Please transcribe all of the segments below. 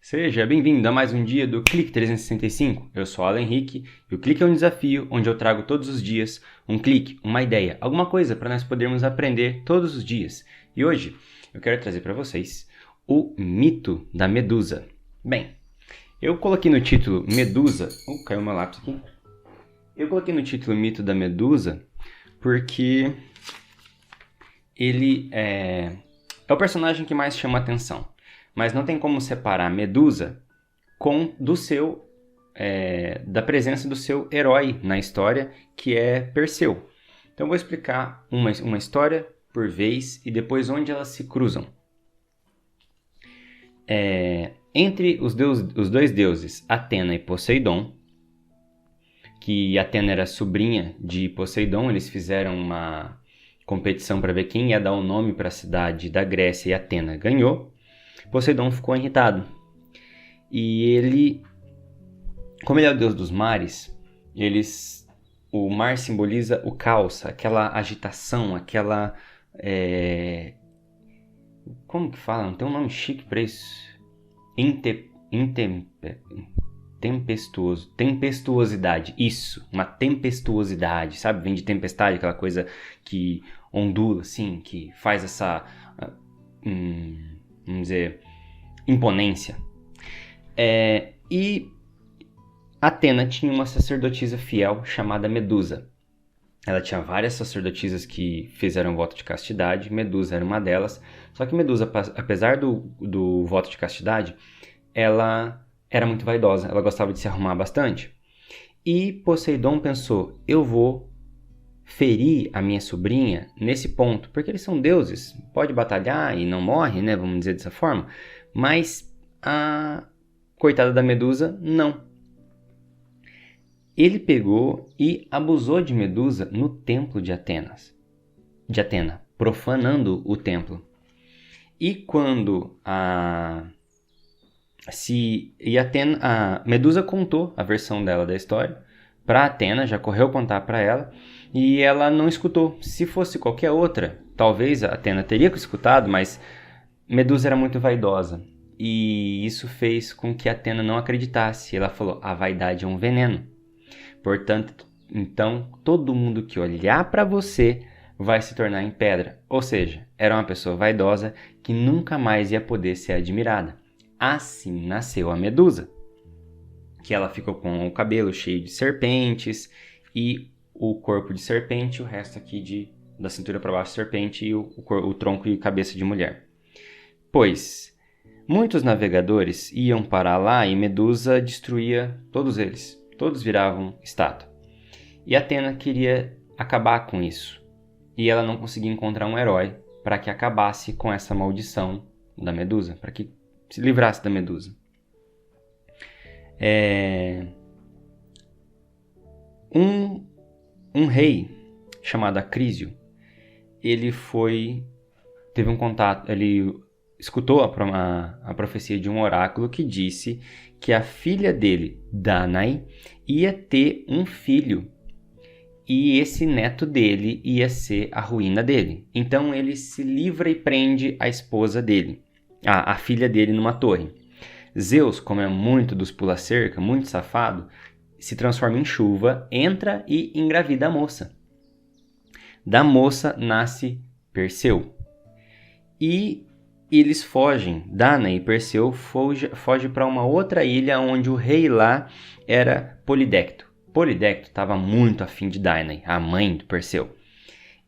Seja bem-vindo a mais um dia do Clique 365. Eu sou Alan Henrique e o Clique é um desafio onde eu trago todos os dias um clique, uma ideia, alguma coisa para nós podermos aprender todos os dias. E hoje eu quero trazer para vocês o mito da Medusa. Bem, eu coloquei no título Medusa... caiu meu lápis aqui. Eu coloquei no título Mito da Medusa porque ele é o personagem que mais chama atenção. Mas não tem como separar Medusa da presença do seu herói na história, que é Perseu. Então eu vou explicar uma história por vez e depois onde elas se cruzam. Entre os dois deuses, Atena e Poseidon, que Atena era sobrinha de Poseidon, eles fizeram uma competição para ver quem ia dar o nome para a cidade da Grécia e Atena ganhou. Poseidon ficou irritado. E ele, como ele é o deus dos mares, o mar simboliza o caos, aquela agitação, aquela... como que fala? Não tem um nome chique para isso. Tempestuosidade. Isso, uma tempestuosidade, sabe? Vem de tempestade, aquela coisa que ondula, assim, que faz essa... vamos dizer, imponência. E Atena tinha uma sacerdotisa fiel chamada Medusa. Ela tinha várias sacerdotisas que fizeram voto de castidade, Medusa era uma delas. Só que Medusa, apesar do voto de castidade, ela era muito vaidosa, ela gostava de se arrumar bastante. E Poseidon pensou, eu vou ferir a minha sobrinha nesse ponto, porque eles são deuses, pode batalhar e não morre, né, vamos dizer dessa forma, mas a coitada da Medusa, não. Ele pegou e abusou de Medusa no templo de Atena, profanando o templo. E quando a Medusa contou a versão dela da história para Atena, já correu contar para ela, e ela não escutou. Se fosse qualquer outra, talvez a Atena teria escutado, mas Medusa era muito vaidosa. E isso fez com que Atena não acreditasse. Ela falou, a vaidade é um veneno. Portanto, então, todo mundo que olhar para você vai se tornar em pedra. Ou seja, era uma pessoa vaidosa que nunca mais ia poder ser admirada. Assim nasceu a Medusa, que ela ficou com o cabelo cheio de serpentes e o corpo de serpente, o resto aqui da cintura para baixo de serpente e o tronco e cabeça de mulher. Pois muitos navegadores iam para lá e Medusa destruía todos eles, todos viravam estátua. E Atena queria acabar com isso, e ela não conseguia encontrar um herói para que acabasse com essa maldição da Medusa, para que se livrasse da Medusa. Um rei chamado Acrísio, ele teve um contato, ele escutou a profecia de um oráculo que disse que a filha dele, Danae, ia ter um filho e esse neto dele ia ser a ruína dele. Então ele se livra e prende a esposa dele, a filha dele numa torre. Zeus, como é muito dos pula-cerca, muito safado, se transforma em chuva, entra e engravida a moça. Da moça nasce Perseu. E eles fogem, Danae e Perseu fogem para uma outra ilha onde o rei lá era Polidecto. Polidecto estava muito afim de Danae, a mãe do Perseu.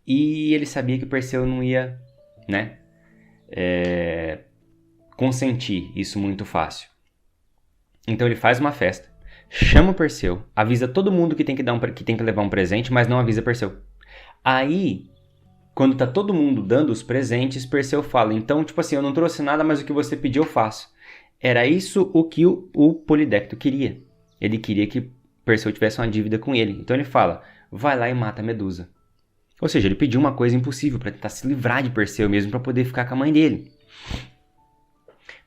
E ele sabia que Perseu não ia, consentir isso muito fácil. Então ele faz uma festa, chama o Perseu, avisa todo mundo que tem que levar um presente, mas não avisa Perseu. Aí, quando tá todo mundo dando os presentes, Perseu fala, então, eu não trouxe nada, mas o que você pediu eu faço. Era isso o que o Polidecto queria. Ele queria que Perseu tivesse uma dívida com ele. Então ele fala, vai lá e mata a Medusa. Ou seja, ele pediu uma coisa impossível para tentar se livrar de Perseu mesmo, para poder ficar com a mãe dele.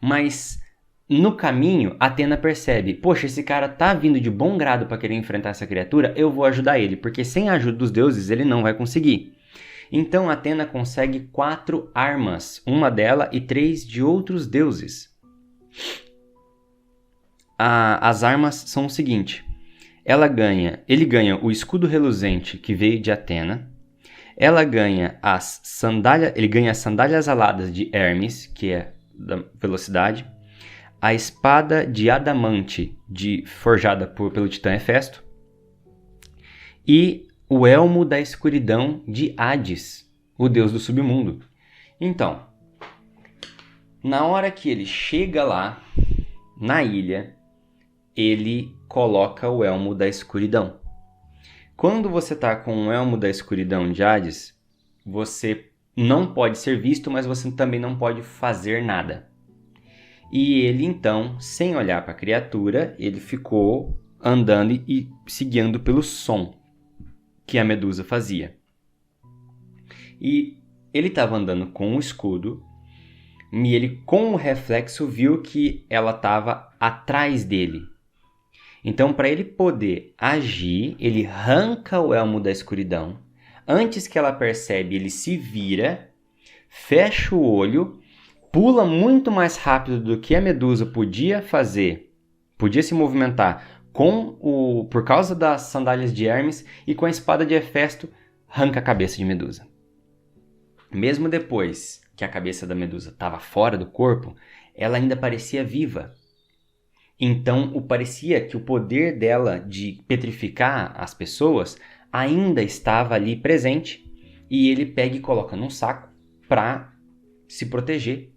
Mas no caminho, Atena percebe, poxa, esse cara tá vindo de bom grado para querer enfrentar essa criatura, eu vou ajudar ele, porque sem a ajuda dos deuses ele não vai conseguir. Então Atena consegue 4 armas, uma dela e 3 de outros deuses. as armas são o seguinte. Ele ganha o escudo reluzente que veio de Atena. Ele ganha as sandálias aladas de Hermes, que é da velocidade. A espada de adamante forjada pelo titã Hefesto. E o elmo da escuridão de Hades, o deus do submundo. Então, na hora que ele chega lá, na ilha, ele coloca o elmo da escuridão. Quando você está com o elmo da escuridão de Hades, você não pode ser visto, mas você também não pode fazer nada. E ele então, sem olhar para a criatura, ele ficou andando e se guiando pelo som que a Medusa fazia. E ele estava andando com o escudo e ele, com o reflexo, viu que ela estava atrás dele. Então, para ele poder agir, ele arranca o elmo da escuridão. Antes que ela percebe, ele se vira, fecha o olho, pula muito mais rápido do que a Medusa podia fazer, podia se movimentar por causa das sandálias de Hermes, e com a espada de Hefesto arranca a cabeça de Medusa. Mesmo depois que a cabeça da Medusa estava fora do corpo, ela ainda parecia viva. Então, parecia que o poder dela de petrificar as pessoas ainda estava ali presente, e ele pega e coloca num saco para se proteger,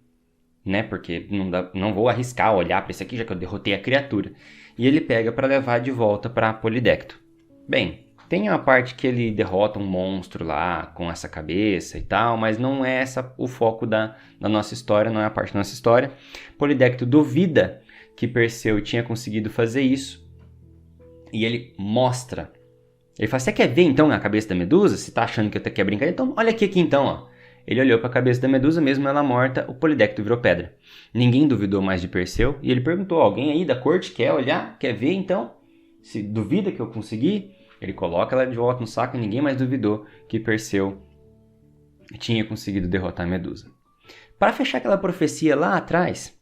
né? Porque não vou arriscar olhar para isso aqui, já que eu derrotei a criatura. E ele pega para levar de volta para Polidecto. Bem, tem a parte que ele derrota um monstro lá com essa cabeça e tal, mas não é o foco da nossa história, não é a parte da nossa história. Polidecto duvida que Perseu tinha conseguido fazer isso, e ele mostra. Ele fala, você quer ver então a cabeça da Medusa? Você tá achando que eu quer brincar? Então olha aqui então, ó. Ele olhou para a cabeça da Medusa, mesmo ela morta, o Polidecto virou pedra. Ninguém duvidou mais de Perseu, e ele perguntou, alguém aí da corte quer olhar? Quer ver então? Se duvida que eu consegui? Ele coloca ela de volta no saco e ninguém mais duvidou que Perseu tinha conseguido derrotar a Medusa. Para fechar aquela profecia lá atrás,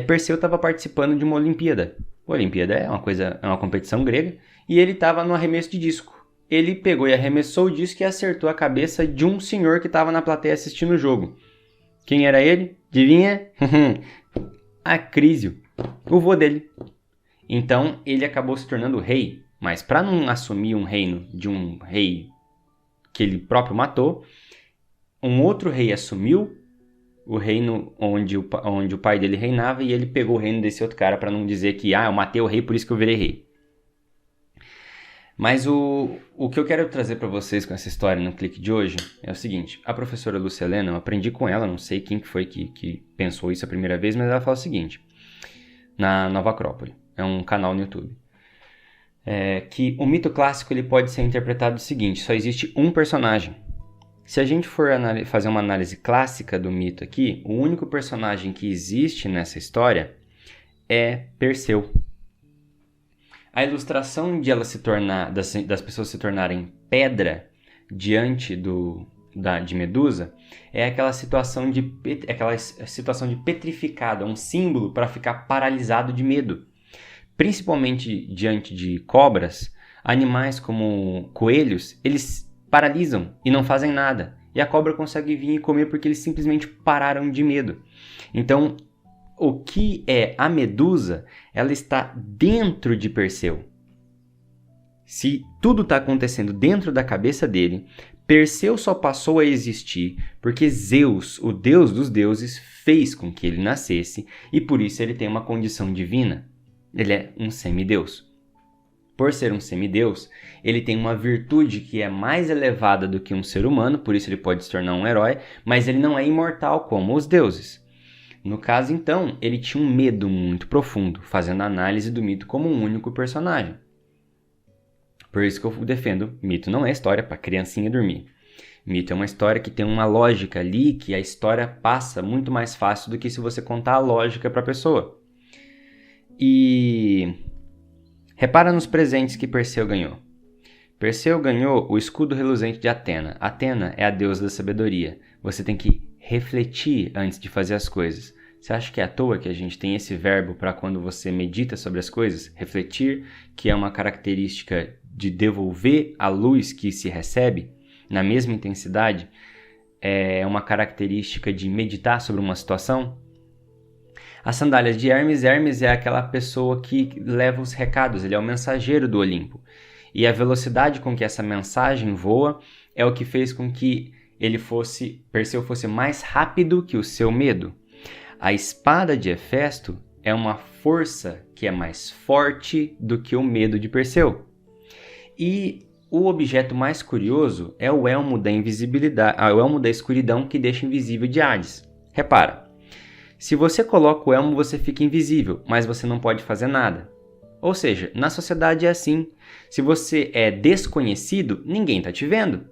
Perseu estava participando de uma Olimpíada. A Olimpíada é uma competição grega, e ele estava no arremesso de disco. Ele pegou e arremessou o disco e acertou a cabeça de um senhor que estava na plateia assistindo o jogo. Quem era ele? Adivinha? Acrísio, o vô dele. Então ele acabou se tornando rei, mas para não assumir um reino de um rei que ele próprio matou, um outro rei assumiu o reino onde o pai dele reinava, e ele pegou o reino desse outro cara para não dizer que eu matei o rei, por isso que eu virei rei. Mas o que eu quero trazer para vocês com essa história no clique de hoje é o seguinte. A professora Lúcia Helena, eu aprendi com ela, não sei quem foi que pensou isso a primeira vez, mas ela fala o seguinte, na Nova Acrópole, é um canal no YouTube, que o mito clássico ele pode ser interpretado do seguinte, só existe um personagem. Se a gente for fazer uma análise clássica do mito aqui, o único personagem que existe nessa história é Perseu. A ilustração de ela das pessoas se tornarem pedra diante de Medusa é aquela situação de petrificado, um símbolo para ficar paralisado de medo. Principalmente diante de cobras, animais como coelhos, eles paralisam e não fazem nada. E a cobra consegue vir e comer porque eles simplesmente pararam de medo. Então, o que é a Medusa, ela está dentro de Perseu. Se tudo está acontecendo dentro da cabeça dele, Perseu só passou a existir porque Zeus, o deus dos deuses, fez com que ele nascesse, e por isso ele tem uma condição divina. Ele é um semideus. Por ser um semideus, ele tem uma virtude que é mais elevada do que um ser humano, por isso ele pode se tornar um herói, mas ele não é imortal como os deuses. No caso, então, ele tinha um medo muito profundo, fazendo a análise do mito como um único personagem. Por isso que eu defendo, mito não é história para criancinha dormir. Mito é uma história que tem uma lógica ali, que a história passa muito mais fácil do que se você contar a lógica para a pessoa. E repara nos presentes que Perseu ganhou. Perseu ganhou o escudo reluzente de Atena. Atena é a deusa da sabedoria. Você tem que refletir antes de fazer as coisas. Você acha que é à toa que a gente tem esse verbo para quando você medita sobre as coisas? Refletir, que é uma característica de devolver a luz que se recebe na mesma intensidade, é uma característica de meditar sobre uma situação? As sandálias de Hermes. Hermes é aquela pessoa que leva os recados, ele é o mensageiro do Olimpo. E a velocidade com que essa mensagem voa é o que fez com que Perseu fosse mais rápido que o seu medo. A espada de Hefesto é uma força que é mais forte do que o medo de Perseu. E o objeto mais curioso é o elmo da invisibilidade, o elmo da escuridão que deixa invisível de Hades. Repara, se você coloca o elmo, você fica invisível, mas você não pode fazer nada. Ou seja, na sociedade é assim. Se você é desconhecido, ninguém está te vendo,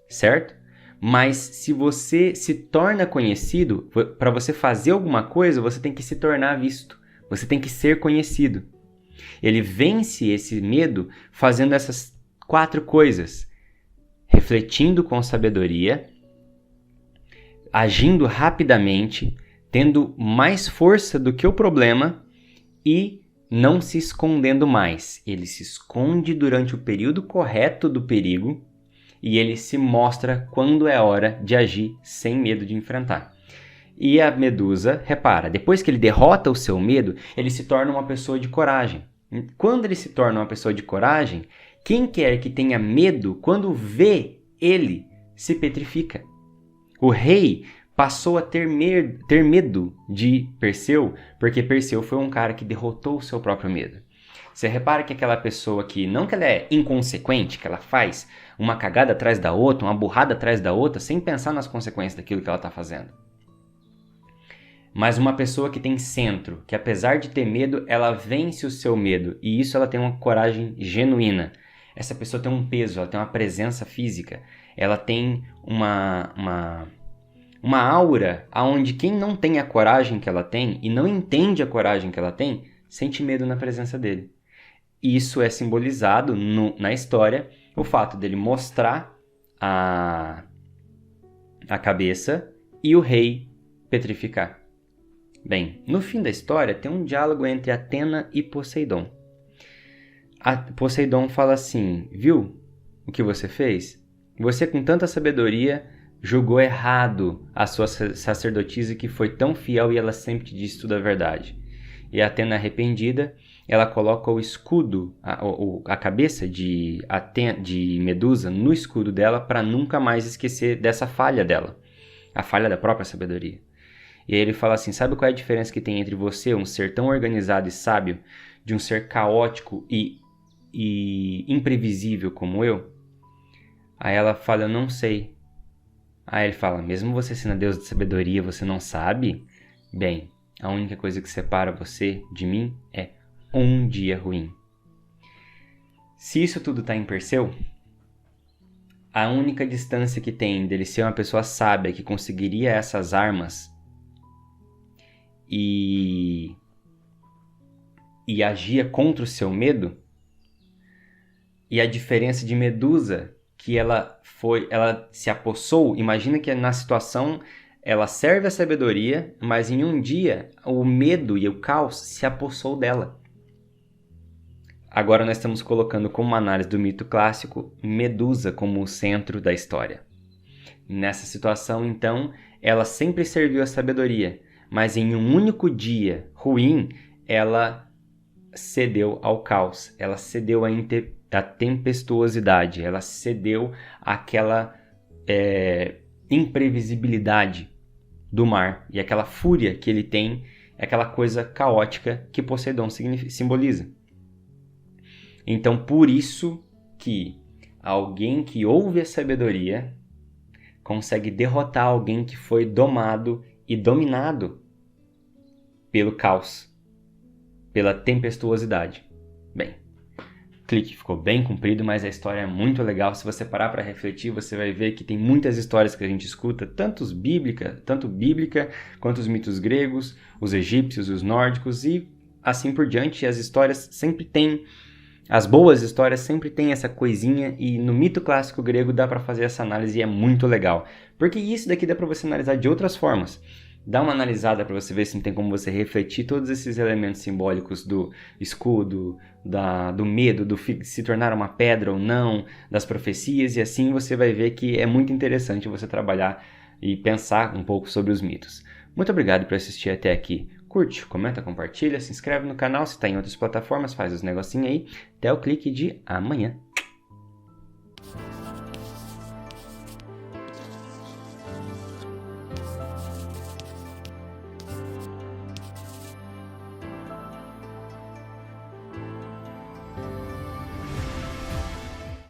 certo? Mas se você se torna conhecido, para você fazer alguma coisa, você tem que se tornar visto. Você tem que ser conhecido. Ele vence esse medo fazendo essas 4 coisas. Refletindo com sabedoria, agindo rapidamente, tendo mais força do que o problema e não se escondendo mais. Ele se esconde durante o período correto do perigo e ele se mostra quando é hora de agir sem medo de enfrentar. E a Medusa, repara, depois que ele derrota o seu medo, ele se torna uma pessoa de coragem. Quando ele se torna uma pessoa de coragem, quem quer que tenha medo, quando vê ele, se petrifica. O rei passou a ter medo de Perseu, porque Perseu foi um cara que derrotou o seu próprio medo. Você repara que aquela pessoa que, não que ela é inconsequente, que ela faz uma cagada atrás da outra, uma burrada atrás da outra, sem pensar nas consequências daquilo que ela está fazendo. Mas uma pessoa que tem centro, que apesar de ter medo, ela vence o seu medo. E isso ela tem uma coragem genuína. Essa pessoa tem um peso, ela tem uma presença física. Ela tem uma aura onde quem não tem a coragem que ela tem e não entende a coragem que ela tem, sente medo na presença dele. Isso é simbolizado na história, o fato dele mostrar a cabeça e o rei petrificar. Bem, no fim da história tem um diálogo entre Atena e Poseidon. Poseidon fala assim: viu o que você fez? Você com tanta sabedoria julgou errado a sua sacerdotisa que foi tão fiel e ela sempre te disse tudo a verdade. E a Atena, arrependida, ela coloca o escudo, a cabeça de Medusa no escudo dela para nunca mais esquecer dessa falha dela, a falha da própria sabedoria. E aí ele fala assim: sabe qual é a diferença que tem entre você, um ser tão organizado e sábio, de um ser caótico e imprevisível como eu? Aí ela fala: eu não sei. Aí ele fala: mesmo você sendo a deusa de sabedoria, você não sabe? Bem, a única coisa que separa você de mim é um dia ruim. Se isso tudo está em Perseu, a única distância que tem dele ser uma pessoa sábia que conseguiria essas armas e agia contra o seu medo, e a diferença de Medusa, que ela se apossou. Imagina que na situação ela serve a sabedoria, mas em um dia o medo e o caos se apossou dela. Agora nós estamos colocando como uma análise do mito clássico Medusa como o centro da história. Nessa situação, então, ela sempre serviu a sabedoria, mas em um único dia ruim, ela cedeu ao caos, ela cedeu à tempestuosidade, ela cedeu àquela imprevisibilidade do mar e aquela fúria que ele tem, aquela coisa caótica que Poseidon simboliza. Então, por isso que alguém que ouve a sabedoria consegue derrotar alguém que foi domado e dominado pelo caos, pela tempestuosidade. Bem, o clique ficou bem comprido, mas a história é muito legal. Se você parar para refletir, você vai ver que tem muitas histórias que a gente escuta, tanto bíblica quanto os mitos gregos, os egípcios, os nórdicos e assim por diante. As histórias sempre têm, as boas histórias sempre têm essa coisinha, e no mito clássico grego dá para fazer essa análise e é muito legal. Porque isso daqui dá para você analisar de outras formas. Dá uma analisada para você ver se não tem como você refletir todos esses elementos simbólicos do escudo, do medo, do se tornar uma pedra ou não, das profecias, e assim você vai ver que é muito interessante você trabalhar e pensar um pouco sobre os mitos. Muito obrigado por assistir até aqui. Curte, comenta, compartilha, se inscreve no canal, se está em outras plataformas, faz os negocinhos aí. Até o clique de amanhã.